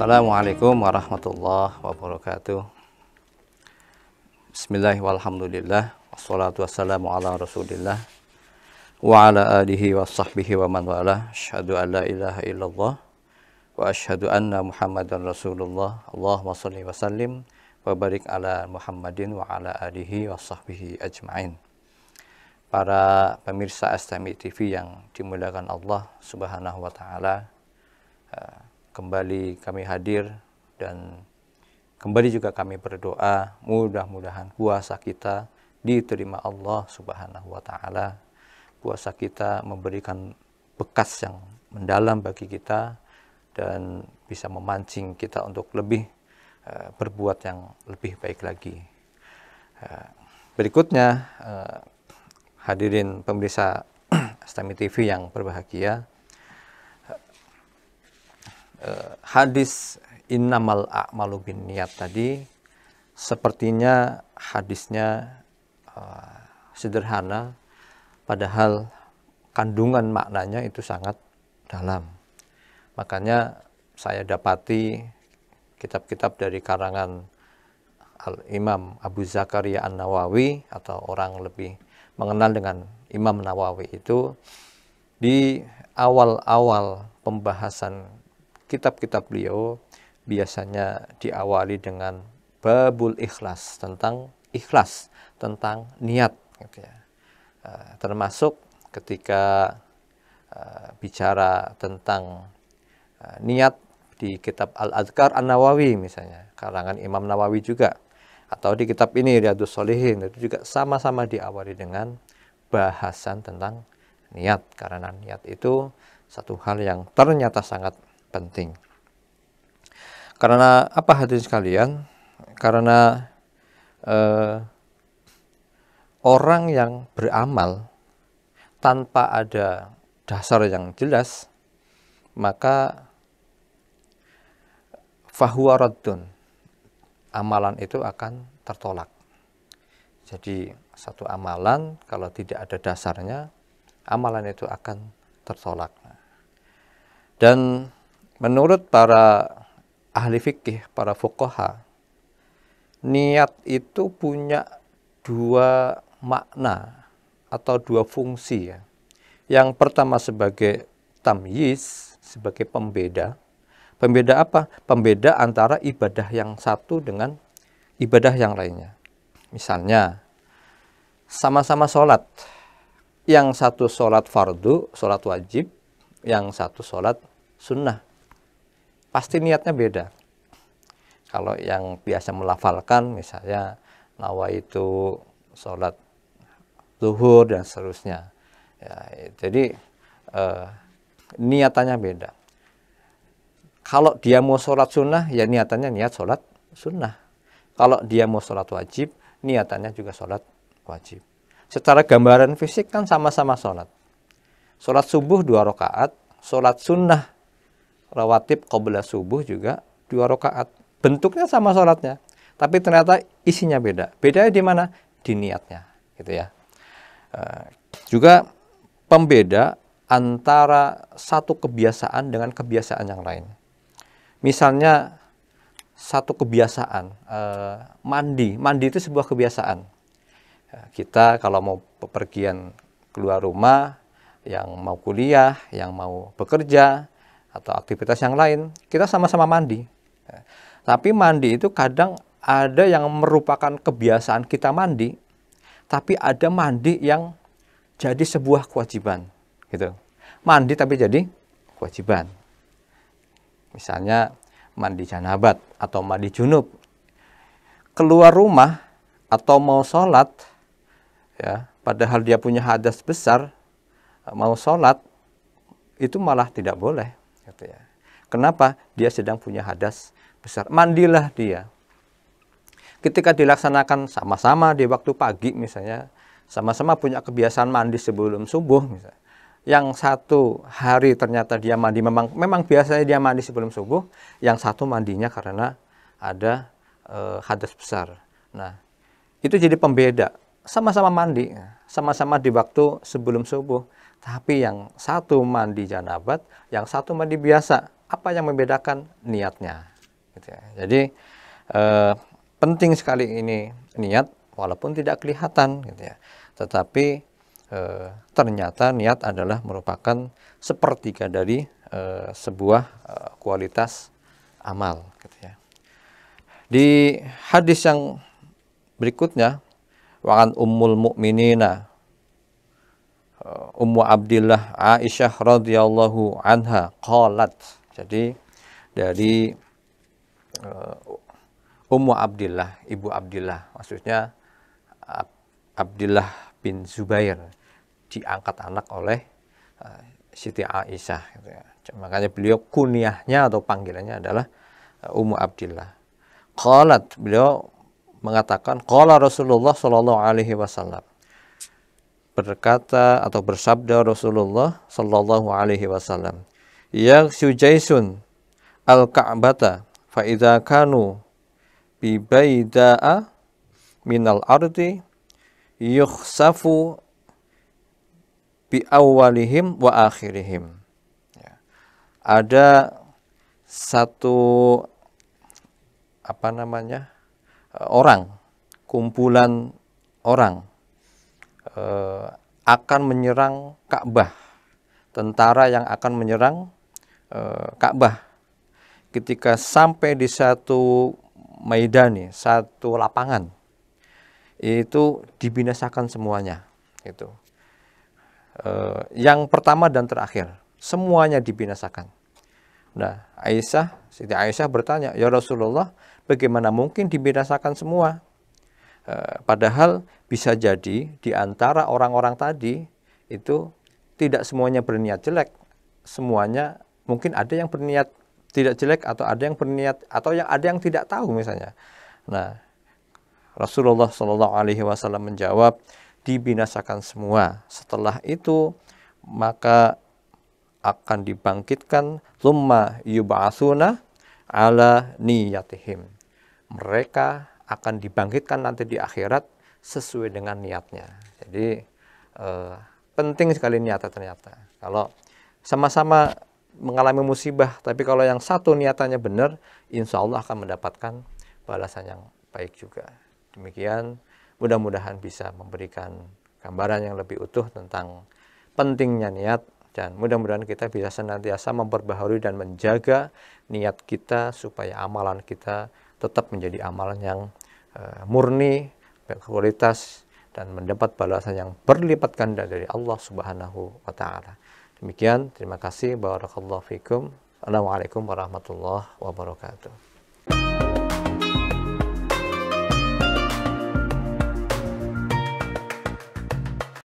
Assalamualaikum warahmatullahi wabarakatuh. Bismillahirrahmanirrahim. Wassalatu wassalamu ala rasulillah wa ala alihi wa sahbihi wa man wala. Asyhadu an la ilaha illallah wa asyhadu anna muhammadan rasulullah. Allahumma sholli wa sallim wa barik ala muhammadin wa ala alihi wa sahbihi ajma'in. Para pemirsa STMI TV yang dimuliakan Allah subhanahu wa ta'ala, kembali kami hadir dan kembali juga kami berdoa mudah-mudahan puasa kita diterima Allah subhanahu wa ta'ala. Puasa kita memberikan bekas yang mendalam bagi kita dan bisa memancing kita untuk lebih berbuat yang lebih baik lagi. Berikutnya, hadirin pemirsa STMI TV yang berbahagia, hadis innamal a'malu binniyat tadi sepertinya hadisnya sederhana, padahal kandungan maknanya itu sangat dalam. Makanya saya dapati kitab-kitab dari karangan Al-Imam Abu Zakaria An-Nawawi, atau orang lebih mengenal dengan Imam Nawawi, itu di awal-awal pembahasan kitab-kitab beliau biasanya diawali dengan babul ikhlas, tentang ikhlas, tentang niat gitu ya. Termasuk ketika bicara tentang niat di kitab Al-Adhkar An-Nawawi misalnya, karangan Imam Nawawi juga, atau di kitab ini Riyadhus Shalihin, itu juga sama-sama diawali dengan bahasan tentang niat, karena niat itu satu hal yang ternyata sangat penting. Karena apa hadirin sekalian? Karena orang yang beramal tanpa ada dasar yang jelas, maka fahuwa raddun, amalan itu akan tertolak. Jadi satu amalan kalau tidak ada dasarnya, amalan itu akan tertolak. Dan menurut para ahli fikih, para fuqaha, niat itu punya dua makna atau dua fungsi ya. Yang pertama sebagai tamyiz, sebagai pembeda. Pembeda apa? Pembeda antara ibadah yang satu dengan ibadah yang lainnya. Misalnya, sama-sama sholat. Yang satu sholat fardu, sholat wajib. Yang satu sholat sunnah. Pasti niatnya beda. Kalau yang biasa melafalkan, misalnya nawaitu sholat zuhur dan seterusnya. Ya, jadi niatannya beda. Kalau dia mau sholat sunnah, ya niatannya niat sholat sunnah. Kalau dia mau sholat wajib, niatannya juga sholat wajib. Secara gambaran fisik kan sama-sama sholat. Sholat subuh 2 rakaat, sholat sunnah rawatib qabla subuh juga 2 rakaat. Bentuknya sama sholatnya, tapi ternyata isinya beda. Bedanya di mana? Di niatnya, gitu ya. Juga pembeda antara satu kebiasaan dengan kebiasaan yang lain. Misalnya satu kebiasaan, mandi itu sebuah kebiasaan. Kita kalau mau bepergian keluar rumah, yang mau kuliah, yang mau bekerja, atau aktivitas yang lain, kita sama-sama mandi. Tapi mandi itu kadang ada yang merupakan kebiasaan kita mandi, tapi ada mandi yang jadi sebuah kewajiban, gitu. Mandi tapi jadi kewajiban. Misalnya mandi janabat atau mandi junub. Keluar rumah atau mau sholat, ya, padahal dia punya hadas besar, mau sholat, itu malah tidak boleh. Gitu ya. Kenapa? Dia sedang punya hadas besar. Mandilah dia. Ketika dilaksanakan sama-sama di waktu pagi misalnya, sama-sama punya kebiasaan mandi sebelum subuh misalnya. Yang satu hari ternyata dia mandi, memang biasanya dia mandi sebelum subuh, yang satu mandinya karena ada hadas besar. Nah, itu jadi pembeda. Sama-sama mandi, sama-sama di waktu sebelum subuh, tapi yang satu mandi janabat, yang satu mandi biasa. Apa yang membedakan? Niatnya. Gitu ya. Jadi penting sekali ini niat, walaupun tidak kelihatan, gitu ya. Tetapi ternyata niat adalah merupakan sepertiga dari sebuah kualitas amal. Gitu ya. Di hadis yang berikutnya, wa'an ummul mu'minina Ummu Abdillah Aisyah radhiyallahu anha qalat. Jadi dari Ummu Abdillah, ibu Abdillah, maksudnya Abdillah bin Zubair, diangkat anak oleh Siti Aisyah. Gitu ya. Makanya beliau kunyahnya atau panggilannya adalah Ummu Abdillah. Qalat, beliau mengatakan, qala Rasulullah sallallahu alaihi wasallam, berkata atau bersabda Rasulullah sallallahu alaihi wasallam, yaghshu jaisun al-ka'bata fa idza kanu bi baida'a minal ardi yukhsafu bi awalihim wa akhirihim. Ya. Ada satu orang, kumpulan orang akan menyerang Ka'bah, tentara yang akan menyerang Ka'bah. Ketika sampai di satu maidani, satu lapangan, itu dibinasakan semuanya. Itu yang pertama dan terakhir, semuanya dibinasakan. Nah, Siti Aisyah bertanya, ya Rasulullah, bagaimana mungkin dibinasakan semua? Padahal bisa jadi di antara orang-orang tadi itu tidak semuanya berniat jelek, semuanya mungkin ada yang berniat tidak jelek, atau ada yang berniat, atau yang ada yang tidak tahu misalnya. Nah, Rasulullah Shallallahu Alaihi Wasallam menjawab, dibinasakan semua. Setelah itu maka akan dibangkitkan, tsumma yub'atsuna ala niyatihim. Mereka akan dibangkitkan nanti di akhirat sesuai dengan niatnya. Jadi penting sekali niatnya ternyata. Kalau sama-sama mengalami musibah, tapi kalau yang satu niatannya benar, insya Allah akan mendapatkan balasan yang baik juga. Demikian, mudah-mudahan bisa memberikan gambaran yang lebih utuh tentang pentingnya niat, dan mudah-mudahan kita bisa senantiasa memperbaharui dan menjaga niat kita supaya amalan kita tetap menjadi amalan yang murni, berkualitas, dan mendapat balasan yang berlipat ganda dari Allah Subhanahu wa Ta'ala. Demikian, terima kasih. Barakallahu fikum. Assalamualaikum warahmatullahi wabarakatuh.